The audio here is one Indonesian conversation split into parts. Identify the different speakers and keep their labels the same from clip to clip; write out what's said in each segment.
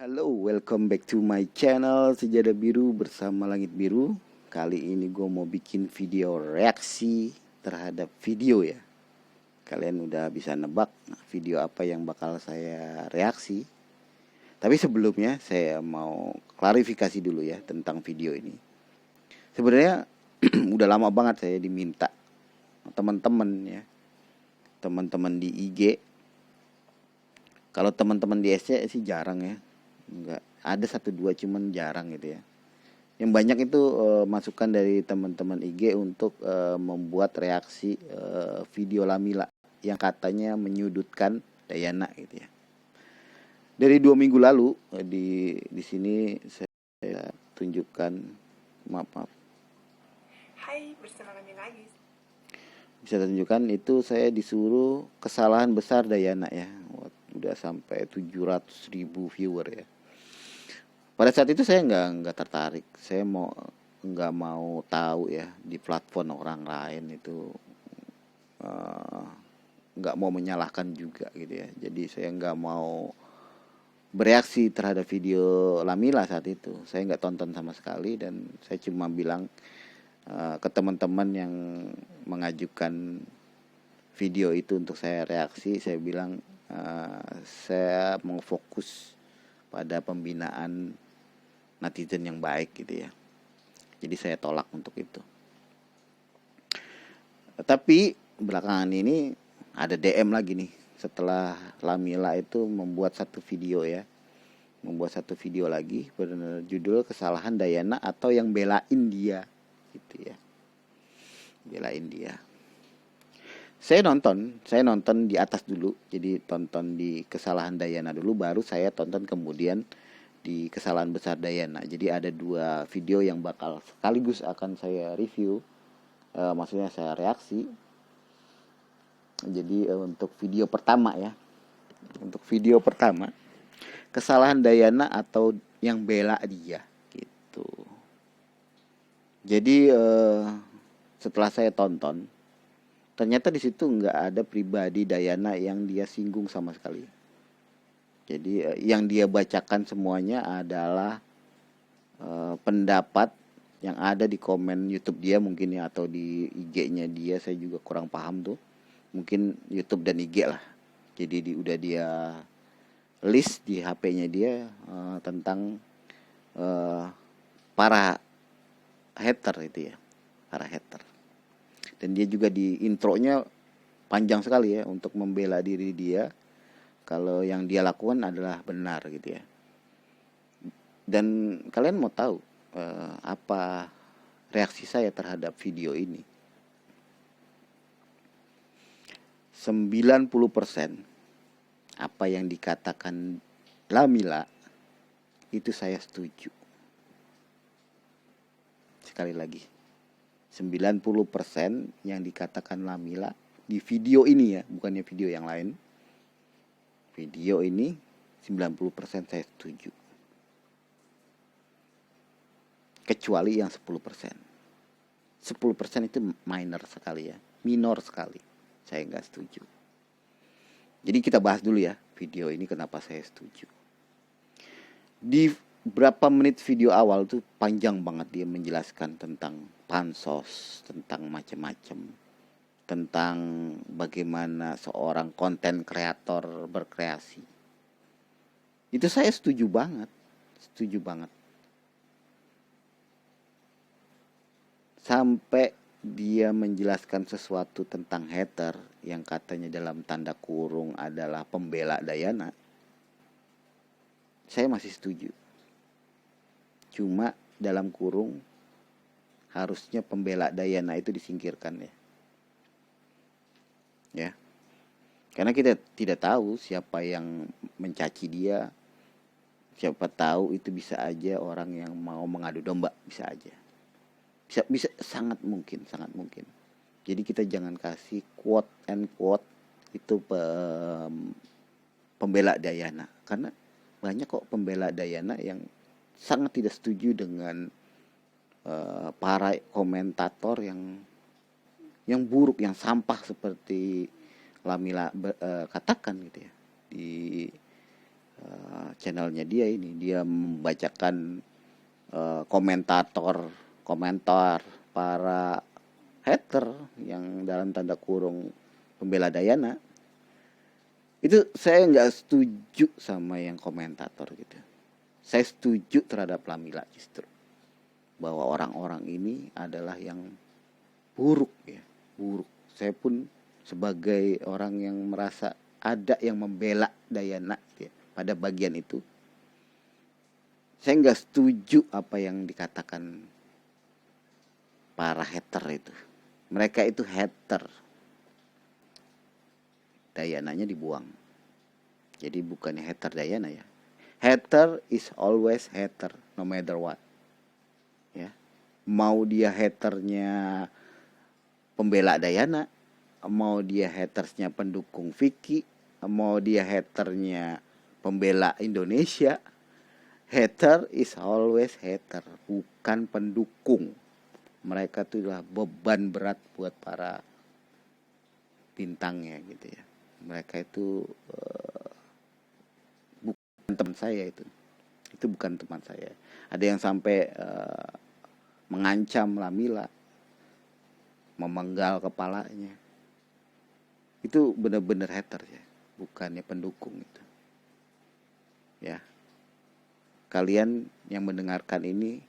Speaker 1: Halo, welcome back to my channel Sejadah Biru bersama Langit Biru. Kali ini gue mau bikin video reaksi terhadap video ya. Kalian udah bisa nebak video apa yang bakal saya reaksi. Tapi sebelumnya saya mau klarifikasi dulu ya tentang video ini. Sebenarnya udah lama banget saya diminta teman-teman ya, teman-teman di IG. Kalau teman-teman di SC sih jarang ya. Enggak, ada satu dua cuman jarang gitu ya. Yang banyak itu masukan dari teman-teman IG untuk membuat reaksi video Lamila yang katanya menyudutkan Dayana gitu ya. Dari 2 minggu lalu di sini saya tunjukkan, maaf.
Speaker 2: Hai, bersama kami lagi.
Speaker 1: Bisa tunjukkan itu saya disuruh kesalahan besar Dayana ya. Udah sampai 700.000 viewer ya. Pada saat itu saya nggak tertarik. Saya nggak mau tahu ya di platform orang lain itu, nggak mau menyalahkan juga gitu ya. Jadi saya nggak mau bereaksi terhadap video Lamila saat itu. Saya nggak tonton sama sekali dan saya cuma bilang ke teman-teman yang mengajukan video itu untuk saya reaksi. Saya bilang saya mau fokus pada pembinaan netizen yang baik gitu ya. Jadi saya tolak untuk itu. Tapi belakangan ini ada DM lagi nih setelah Lamila itu membuat satu video ya. Membuat satu video lagi berjudul Kesalahan Dayana atau yang belain dia gitu ya. Belain dia. Saya nonton di atas dulu. Jadi tonton di Kesalahan Dayana dulu, baru saya tonton kemudian di Kesalahan Besar Dayana. Jadi ada 2 video yang bakal sekaligus akan saya review, maksudnya saya reaksi. Jadi untuk video pertama ya, untuk video pertama Kesalahan Dayana atau yang bela dia gitu. Jadi setelah saya tonton, ternyata di situ nggak ada pribadi Dayana yang dia singgung sama sekali. Jadi yang dia bacakan semuanya adalah pendapat yang ada di komen YouTube dia mungkin ya, atau di IG-nya dia. Saya juga kurang paham tuh. Mungkin YouTube dan IG lah. Jadi udah dia list di HP-nya dia tentang para hater itu ya, para hater. Dan dia juga di intronya panjang sekali ya untuk membela diri dia kalau yang dia lakukan adalah benar gitu ya. Dan kalian mau tahu apa reaksi saya terhadap video ini? 90% apa yang dikatakan Lamila itu saya setuju. Sekali lagi, 90% yang dikatakan Lamila di video ini ya, bukannya video yang lain. Video ini 90% saya setuju. Kecuali yang 10%. 10% itu minor sekali ya, minor sekali. Saya nggak setuju. Jadi kita bahas dulu ya video ini kenapa saya setuju. Di berapa menit video awal tuh panjang banget dia menjelaskan tentang pansos, tentang macam-macam, tentang bagaimana seorang konten kreator berkreasi. Itu saya setuju banget. Setuju banget. Sampai dia menjelaskan sesuatu tentang hater yang katanya dalam tanda kurung adalah pembela Dayana. Saya masih setuju. Cuma dalam kurung harusnya pembela Dayana itu disingkirkan ya. Ya. Karena kita tidak tahu siapa yang mencaci dia. Siapa tahu itu bisa aja orang yang mau mengadu domba, bisa aja. Bisa sangat mungkin. Jadi kita jangan kasih quote and quote itu pembela Dayana, karena banyak kok pembela Dayana yang sangat tidak setuju dengan para komentator yang buruk, yang sampah seperti Lamila katakan gitu ya di channelnya dia ini. Dia membacakan komentar para hater yang dalam tanda kurung pembela Dayana. Itu saya nggak setuju sama yang komentator gitu. Saya setuju terhadap Lamila justru. Bahwa orang-orang ini adalah yang buruk ya, buruk. Saya pun sebagai orang yang merasa ada yang membela Dayana ya, pada bagian itu, saya nggak setuju apa yang dikatakan para hater itu. Mereka itu hater. Dayananya dibuang. Jadi bukannya hater Dayana ya. Hater is always hater, no matter what. Ya, mau dia haternya pembela Dayana, mau dia hatersnya pendukung Vicky, mau dia haternya pembela Indonesia, hater is always hater, bukan pendukung. Mereka itu adalah beban berat buat para bintangnya gitu ya. Mereka itu bukan teman saya itu bukan teman saya. Ada yang sampai mengancam Lamila, memenggal kepalanya. Itu benar-benar hater ya, bukannya pendukung itu. Ya. Kalian yang mendengarkan ini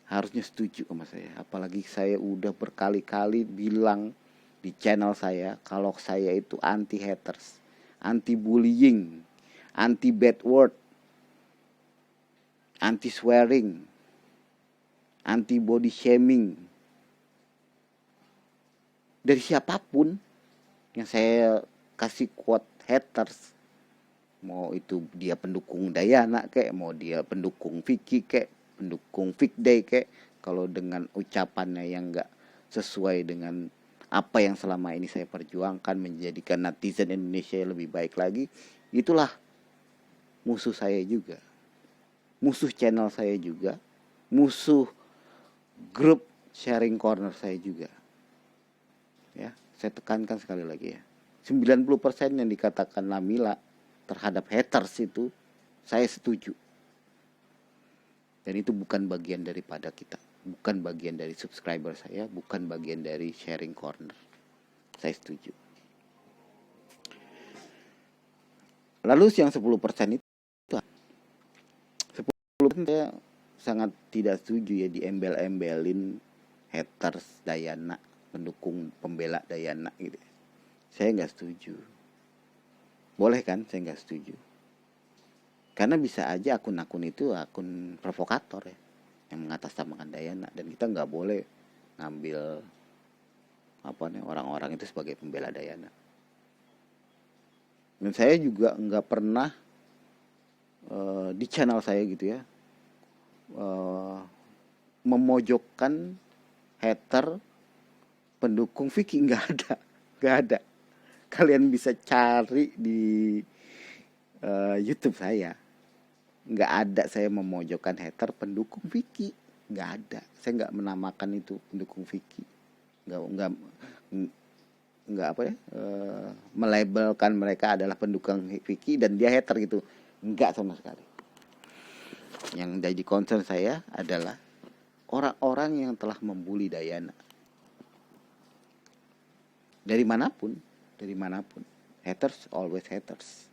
Speaker 1: harusnya setuju sama saya. Apalagi saya udah berkali-kali bilang di channel saya kalau saya itu anti haters, anti bullying, anti bad word, anti swearing, anti body shaming. Dari siapapun yang saya kasih quote haters, mau itu dia pendukung Dayana kek, mau dia pendukung Vicky kek, pendukung Vicday kek, kalau dengan ucapannya yang enggak sesuai dengan apa yang selama ini saya perjuangkan menjadikan netizen Indonesia lebih baik lagi, itulah musuh saya juga, musuh channel saya juga, musuh grup sharing corner saya juga. Ya, saya tekankan sekali lagi ya. 90% yang dikatakan Lamila terhadap haters itu saya setuju. Dan itu bukan bagian daripada kita, bukan bagian dari subscriber saya, bukan bagian dari sharing corner. Saya setuju. Lalu yang 10% itu 10% saya sangat tidak setuju ya diembel-embelin haters Dayana, pendukung pembela Dayana gitu. Saya nggak setuju. Boleh kan saya nggak setuju. Karena bisa aja akun-akun itu akun provokator ya, yang mengatasnamakan Dayana, dan kita nggak boleh ngambil orang-orang itu sebagai pembela Dayana. Dan saya juga nggak pernah di channel saya gitu ya memojokkan hater pendukung Vicky, nggak ada. Kalian bisa cari di YouTube saya, nggak ada saya memojokkan hater pendukung Vicky, nggak ada. Saya nggak menamakan itu pendukung Vicky, nggak melabelkan mereka adalah pendukung Vicky dan dia hater gitu, nggak sama sekali. Yang jadi concern saya adalah orang-orang yang telah membuli Dayana dari manapun, haters always haters.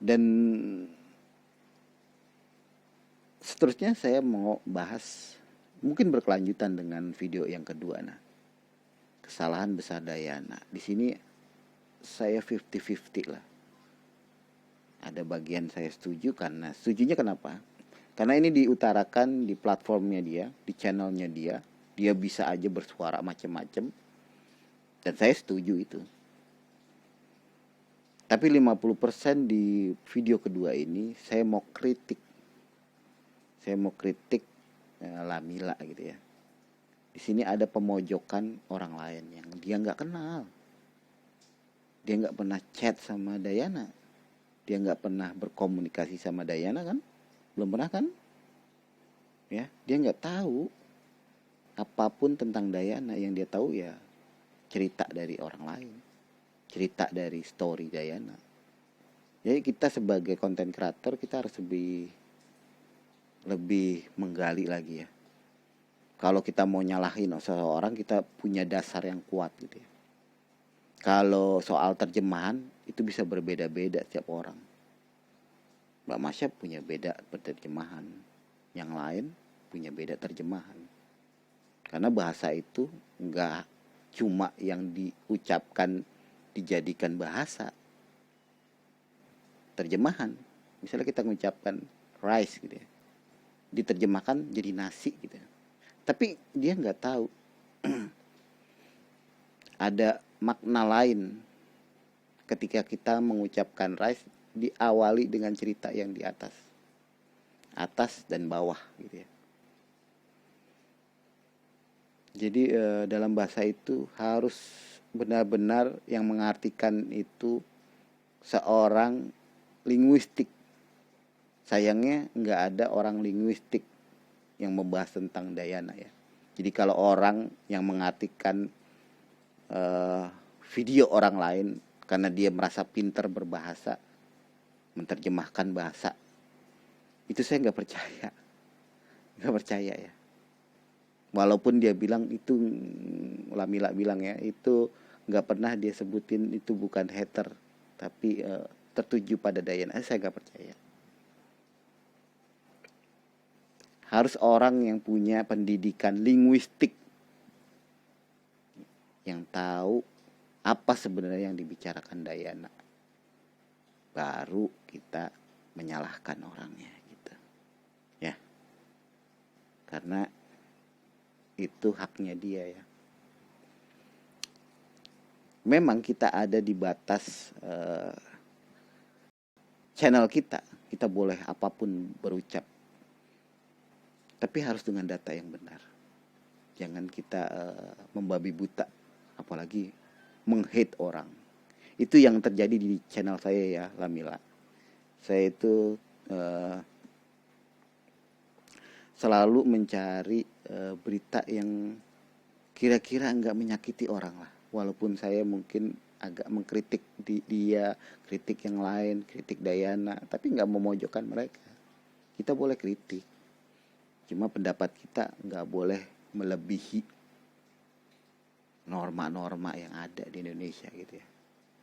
Speaker 1: Dan seterusnya saya mau bahas mungkin berkelanjutan dengan video yang kedua. Nah, kesalahan besar Dayana. Di sini saya 50-50 lah. Ada bagian saya setuju, karena setujunya kenapa? Karena ini diutarakan di platformnya dia, di channelnya dia. Dia bisa aja bersuara macam-macam. Dan saya setuju itu. Tapi 50% di video kedua ini saya mau kritik. Lamila gitu ya. Di sini ada pemojokan orang lain yang dia nggak kenal. Dia nggak pernah chat sama Dayana. Dia nggak pernah berkomunikasi sama Dayana kan? Belum pernah kan? Ya, dia nggak tahu apapun tentang Dayana. Yang dia tahu ya cerita dari orang lain, cerita dari story Dayana. Jadi kita sebagai konten kreator kita harus lebih menggali lagi ya. Kalau kita mau nyalahin seseorang, kita punya dasar yang kuat gitu ya. Kalau soal terjemahan itu bisa berbeda-beda setiap orang. Mbak Masya punya beda terjemahan, yang lain punya beda terjemahan. Karena bahasa itu nggak cuma yang diucapkan dijadikan bahasa. Terjemahan, misalnya kita mengucapkan rice gitu ya, diterjemahkan jadi nasi gitu ya. Tapi dia nggak tahu ada makna lain ketika kita mengucapkan rice diawali dengan cerita yang di atas dan bawah gitu ya. Jadi dalam bahasa itu harus benar-benar yang mengartikan itu seorang linguistik. Sayangnya nggak ada orang linguistik yang membahas tentang Dayana ya. Jadi kalau orang yang mengartikan video orang lain karena dia merasa pintar berbahasa, menerjemahkan bahasa, itu saya nggak percaya ya. Walaupun dia bilang itu, Lamila bilang ya, itu nggak pernah dia sebutin itu bukan hater, tapi tertuju pada Dayana. Saya nggak percaya. Harus orang yang punya pendidikan linguistik, yang tahu apa sebenarnya yang dibicarakan Dayana, baru kita menyalahkan orangnya gitu ya, karena itu haknya dia ya. Memang kita ada di batas channel kita boleh apapun berucap, tapi harus dengan data yang benar. Jangan kita membabi buta, apalagi menghate orang. Itu yang terjadi di channel saya ya, Lamila. Saya itu selalu mencari berita yang kira-kira enggak menyakiti orang lah. Walaupun saya mungkin agak mengkritik dia, kritik yang lain, kritik Dayana, tapi enggak memojokkan mereka. Kita boleh kritik, cuma pendapat kita enggak boleh melebihi norma-norma yang ada di Indonesia gitu ya.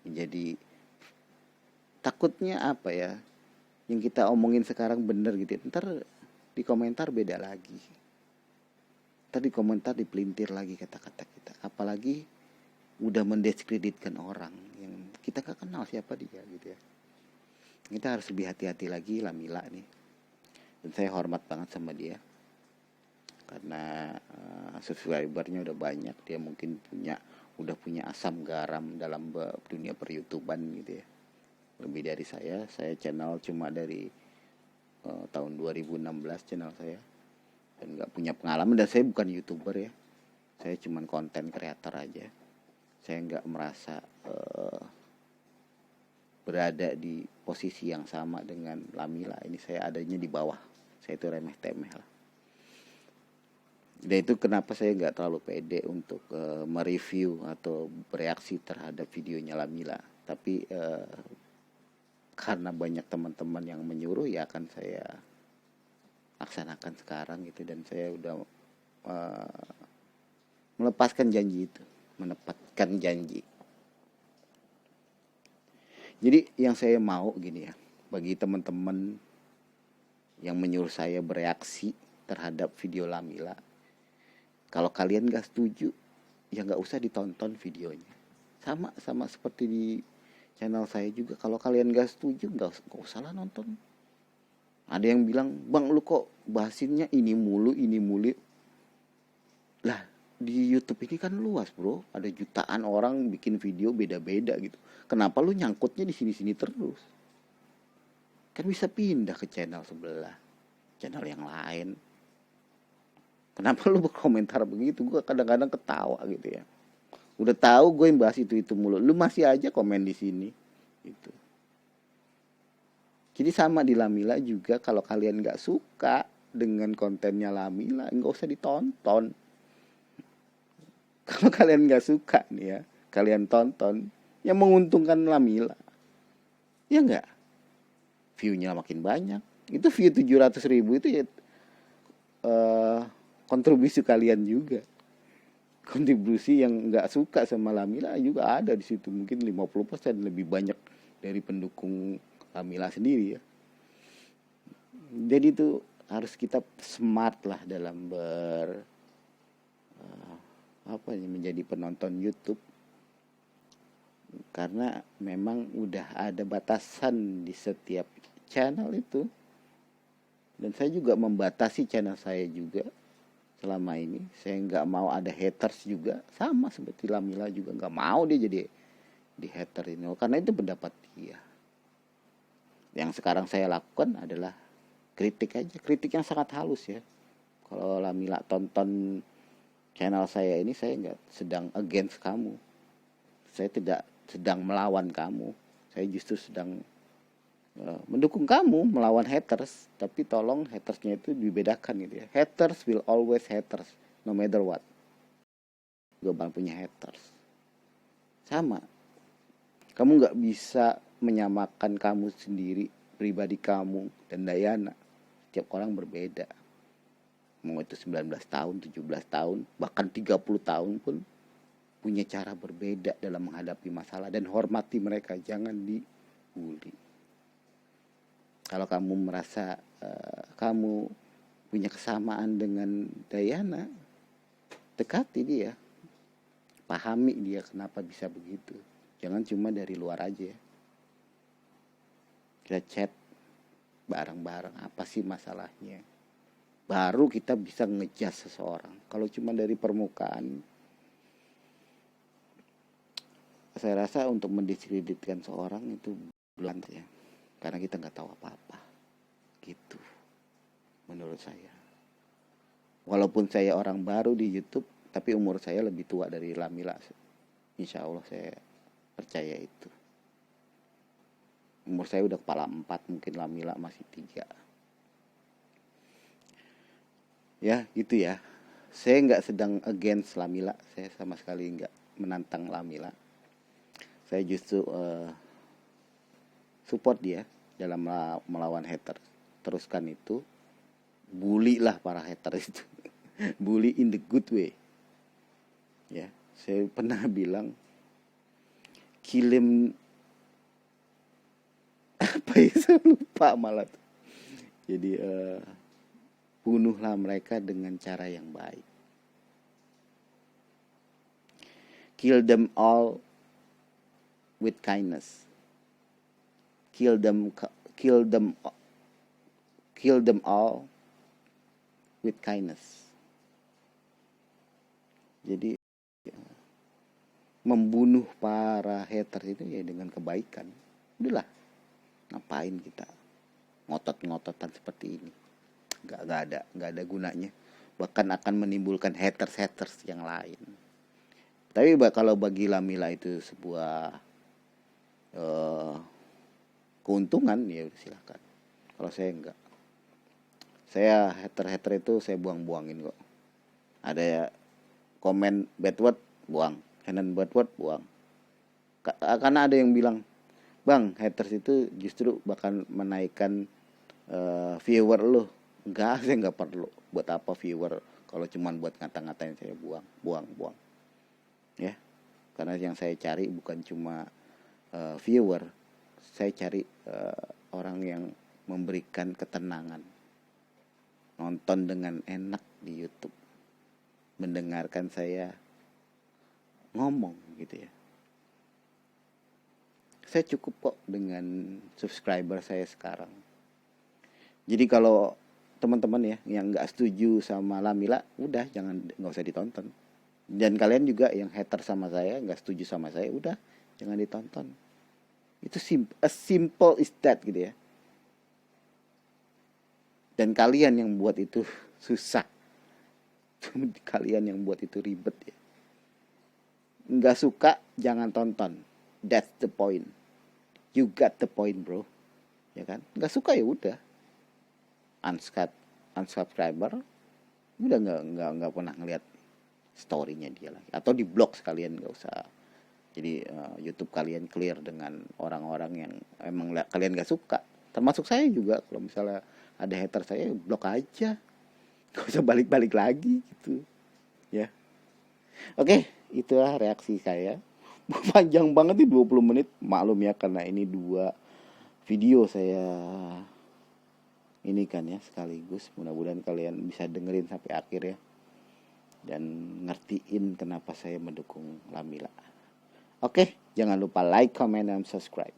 Speaker 1: Jadi takutnya apa ya, yang kita omongin sekarang bener gitu ya, ntar di komentar beda lagi, ntar di komentar dipelintir lagi kata-kata kita, apalagi udah mendiskreditkan orang yang kita gak kenal siapa dia gitu ya. Kita harus lebih hati-hati lagi, Lamila nih. Dan saya hormat banget sama dia karena subscribernya udah banyak. Dia mungkin udah punya asam garam dalam dunia per-YouTubean gitu ya, lebih dari saya channel cuma dari tahun 2016 channel saya, dan nggak punya pengalaman, dan saya bukan YouTuber ya, saya cuma konten kreator aja. Saya nggak merasa berada di posisi yang sama dengan Lamila ini. Saya adanya di bawah, saya itu remeh temeh lah. Dan itu kenapa saya nggak terlalu pede untuk mereview atau bereaksi terhadap videonya Lamila. Tapi karena banyak teman-teman yang menyuruh, ya akan saya laksanakan sekarang gitu. Dan saya udah melepaskan janji itu, menepatkan janji. Jadi yang saya mau gini ya, bagi teman-teman yang menyuruh saya bereaksi terhadap video Lamila, kalau kalian gak setuju, ya gak usah ditonton videonya. Sama seperti di channel saya juga, kalau kalian gak setuju, gak usah lah nonton. Ada yang bilang, bang lu kok bahasinnya ini mulu. Lah di YouTube ini kan luas bro, ada jutaan orang bikin video beda-beda gitu. Kenapa lu nyangkutnya di sini-sini terus? Kan bisa pindah ke channel sebelah, channel yang lain. Kenapa lu berkomentar begitu? Gue kadang-kadang ketawa gitu ya. Udah tahu gue yang bahas itu mulu, lu masih aja komen di sini gitu. Jadi sama di Lamila juga, kalau kalian nggak suka dengan kontennya Lamila, nggak usah ditonton. Kalau kalian nggak suka nih ya, kalian tonton yang menguntungkan Lamila, ya nggak? view-nya makin banyak. Itu view 700.000 itu ya kontribusi kalian juga. Kontribusi yang nggak suka sama Lamila juga ada di situ, mungkin 50% lebih banyak dari pendukung Lamila sendiri ya. Jadi itu harus kita smart lah dalam menjadi penonton YouTube, karena memang udah ada batasan di setiap channel itu. Dan saya juga membatasi channel saya juga selama ini. Saya nggak mau ada haters juga, sama seperti Lamila juga nggak mau dia jadi di hater ini, karena itu pendapat dia. Yang sekarang saya lakukan adalah kritik aja, kritik yang sangat halus ya. Kalau Lamila tonton channel saya ini, saya nggak sedang against kamu, saya tidak sedang melawan kamu, saya justru sedang mendukung kamu melawan haters. Tapi tolong hatersnya itu dibedakan gitu ya. Haters will always haters no matter what. Global punya haters sama. Kamu nggak bisa menyamakan kamu sendiri, pribadi kamu dan Dayana. Setiap orang berbeda. Mau itu 19 tahun, 17 tahun, bahkan 30 tahun pun punya cara berbeda dalam menghadapi masalah. Dan hormati mereka, jangan dibully. Kalau kamu merasa kamu punya kesamaan dengan Dayana, dekati dia, pahami dia kenapa bisa begitu. Jangan cuma dari luar aja. Kita chat bareng-bareng, apa sih masalahnya, baru kita bisa ngejudge seseorang. Kalau cuma dari permukaan, saya rasa untuk mendiskreditkan seorang itu belum ya. Karena kita nggak tahu apa-apa gitu, menurut saya. Walaupun saya orang baru di YouTube, tapi umur saya lebih tua dari Lamila. Insya Allah saya percaya itu. Umur saya udah kepala 4, mungkin Lamila masih 3. Ya gitu ya. Saya nggak sedang against Lamila, saya sama sekali nggak menantang Lamila. Saya justru support dia dalam melawan hater. Teruskan itu, bully lah para hater itu. Bully in the good way ya. Saya pernah bilang, kill him, apa ya, saya lupa malah. Jadi bunuhlah mereka dengan cara yang baik. Kill them all with kindness. Kill them all with kindness. Jadi membunuh para haters itu ya dengan kebaikan. Udahlah, ngapain kita ngotot-ngototan seperti ini? Gak ada gunanya. Bahkan akan menimbulkan haters yang lain. Tapi kalau bagi Lamila itu sebuah keuntungan, ya silakan. Kalau saya enggak. Saya hater itu saya buang-buangin kok. Ada ya komen bad word, buang. Hanan bad word, buang. Karena ada yang bilang, "Bang, haters itu justru bakal menaikkan viewer lo." Enggak, saya enggak perlu. Buat apa viewer kalau cuman buat ngata-ngatain saya, buang. Ya. Karena yang saya cari bukan cuma viewer. Saya cari orang yang memberikan ketenangan. Nonton dengan enak di YouTube. Mendengarkan saya ngomong gitu ya. Saya cukup kok dengan subscriber saya sekarang. Jadi kalau teman-teman ya yang nggak setuju sama Lamila, udah nggak usah ditonton. Dan kalian juga yang hater sama saya, nggak setuju sama saya, udah jangan ditonton. Itu as simple is that gitu ya. Dan kalian yang buat itu susah. Kalian yang buat itu ribet ya. Nggak suka, jangan tonton. That's the point. You got the point, bro. Ya kan? Nggak suka ya udah. Unsubscriber. Udah nggak pernah ngeliat story-nya dia lagi. Atau di blog sekalian, nggak usah. Jadi YouTube kalian clear dengan orang-orang yang emang kalian nggak suka. Termasuk saya juga, kalau misalnya ada hater saya blok aja. Gak usah balik-balik lagi gitu. Ya. Oke, itulah reaksi saya. Panjang banget nih 20 menit. Maklum ya karena ini 2 video saya ini kan ya sekaligus. Mudah-mudahan kalian bisa dengerin sampai akhir ya. Dan ngertiin kenapa saya mendukung Lamila. Oke, jangan lupa like, comment, dan subscribe.